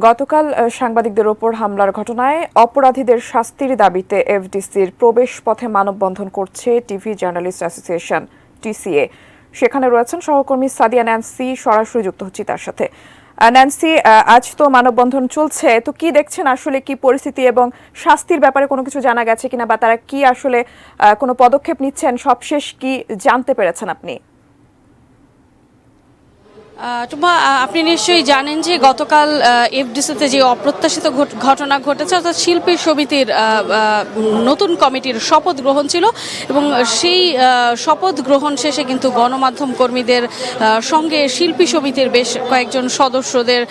গতকাল সাংবাদিকদের ওপর হামলার ঘটনায় অপরাধীদের শাস্তির দাবিতে এফডিসির প্রবেশ পথে মানববন্ধন করছে টিভি জার্নালিস্ট অ্যাসোসিয়েশন টিসিএ। সেখানে রয়েছেন সহকর্মী সাদিয়া ন্যান্সি, সরাসরি যুক্ত হচ্ছি তার সাথে। ন্যান্সি, আজ তো মানববন্ধন চলছে, তো কি দেখছেন আসলে কি পরিস্থিতি এবং শাস্তির ব্যাপারে কোনো কিছু জানা গেছে কিনা, বা তারা কি আসলে কোনো পদক্ষেপ নিচ্ছেন, সবশেষ কি জানতে পেরেছেন আপনি? আপনি নিশ্চয়ই জানেন যে গতকাল এফডিসিতে যে অপ্রত্যাশিত ঘটনা ঘটেছে, অর্থাৎ শিল্পী সমিতির নতুন কমিটির শপথ গ্রহণ ছিল এবং সেই শপথ গ্রহণ শেষে কিন্তু গণমাধ্যম কর্মীদের সঙ্গে শিল্পী সমিতির বেশ কয়েকজন সদস্যদের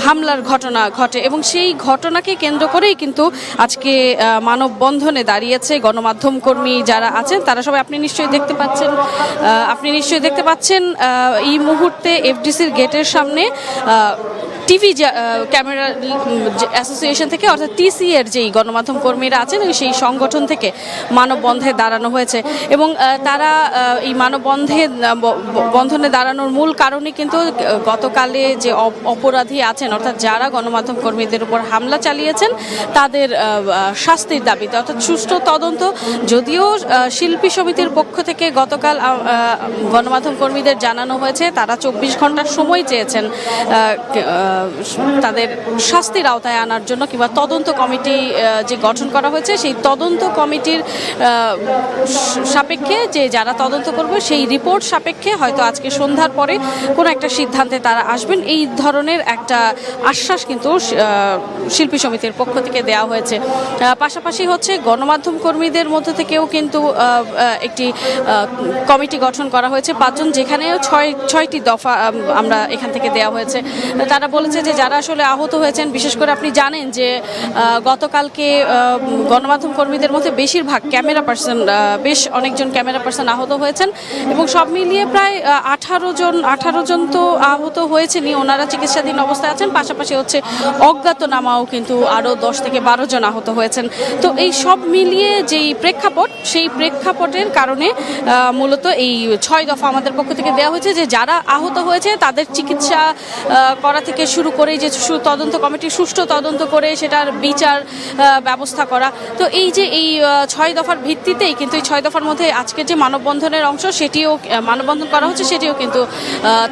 হামলার ঘটনা ঘটে এবং সেই ঘটনাকে কেন্দ্র করেই কিন্তু আজকে মানববন্ধনে দাঁড়িয়েছে গণমাধ্যম কর্মী যারা আছেন তারা সবাই। আপনি নিশ্চয়ই দেখতে পাচ্ছেন এই মুহূর্তে এফডিসির গেটের সামনে টিভি ক্যামেরা অ্যাসোসিয়েশন থেকে, অর্থাৎ টিসি এর যেই গণমাধ্যম কর্মীরা আছেন সেই সংগঠন থেকে মানববন্ধনে দাঁড়ানো হয়েছে এবং তারা এই মানববন্ধনে দাঁড়ানোর মূল কারণে কিন্তু গতকালে যে অপরাধী আছেন, অর্থাৎ যারা গণমাধ্যম কর্মীদের উপর হামলা চালিয়েছেন তাদের শাস্তির দাবিতে, অর্থাৎ সুষ্ঠু তদন্ত। যদিও শিল্পী সমিতির পক্ষ থেকে গতকাল গণমাধ্যম কর্মীদের জানানো হয়েছে তারা 24 ঘন্টার সময় চেয়েছেন তাদের শাস্তির আওতায় আনার জন্য, কিংবা তদন্ত কমিটি যে গঠন করা হয়েছে সেই তদন্ত কমিটির সাপেক্ষে যে যারা তদন্ত করবে সেই রিপোর্ট সাপেক্ষে হয়তো আজকে সন্ধ্যার পরে কোনো একটা সিদ্ধান্তে তারা আসবেন, এই ধরনের একটা আশ্বাস কিন্তু শিল্পী সমিতির পক্ষ থেকে দেওয়া হয়েছে। পাশাপাশি হচ্ছে গণমাধ্যম কর্মীদের মধ্যে থেকেও কিন্তু একটি কমিটি গঠন করা হয়েছে 5 জন, যেখানেও 6টি দফা আমরা এখান থেকে দেওয়া হয়েছে। তারা বলেছে যে যারা আসলে আহত হয়েছেন, বিশেষ করে আপনি জানেন যে গতকালকে গণমাধ্যম কর্মীদের মধ্যে বেশিরভাগ ক্যামেরা পার্সন, বেশ অনেকজন ক্যামেরা পার্সন আহত হয়েছেন এবং সব মিলিয়ে প্রায় 18 জন তো আহত হয়েছেনই, ওনারা চিকিৎসাধীন অবস্থায় আছেন। পাশাপাশি হচ্ছে অজ্ঞাতনামাও কিন্তু আরও 10 থেকে 12 জন আহত হয়েছেন। তো এই সব মিলিয়ে যেই প্রেক্ষাপট, সেই প্রেক্ষাপটের কারণে মূলত এই 6 দফা আমাদের পক্ষ থেকে দেওয়া হয়েছে যে যারা আহত হয়েছে তাদের চিকিৎসা করা থেকে শুরু করে যে তদন্ত কমিটি সুষ্ঠু তদন্ত করে সেটার বিচার ব্যবস্থা করা। তো এই যে এই 6 দফার ভিত্তিতেই কিন্তু এই 6 দফার মধ্যে আজকে যে মানববন্ধনের অংশ, সেটিও মানববন্ধন করা হচ্ছে, সেটিও কিন্তু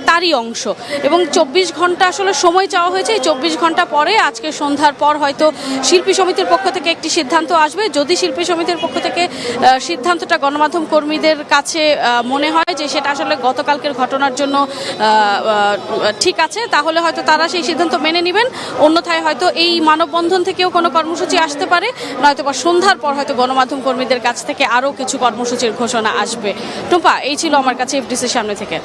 তারই অংশ এবং 24 ঘন্টা আসলে সময় চাওয়া হয়েছে। এই 24 ঘন্টা পরে আজকে সন্ধ্যার পর হয়তো শিল্পী সমিতির পক্ষ থেকে একটি সিদ্ধান্ত আসবে। যদি শিল্পী সমিতির পক্ষ থেকে সিদ্ধান্তটা গণমাধ্যম কর্মীদের কাছে মনে হয় যে সেটা আসলে গতকালকের ঘটনার জন্য ঠিক আছে, তাহলে হয়তো তারা সেই সিদ্ধান্ত মেনে নেবেন। অন্যথায় হয়তো এই মানববন্ধন থেকেও কোনো কর্মসূচি আসতে পারে, নয়তো বা সন্ধ্যার পর হয়তো গণমাধ্যম কর্মীদের কাছ থেকে আরও কিছু কর্মসূচির ঘোষণা আসবে। টুম্পা, এই ছিল আমার কাছে এফডিসির সামনে থেকে।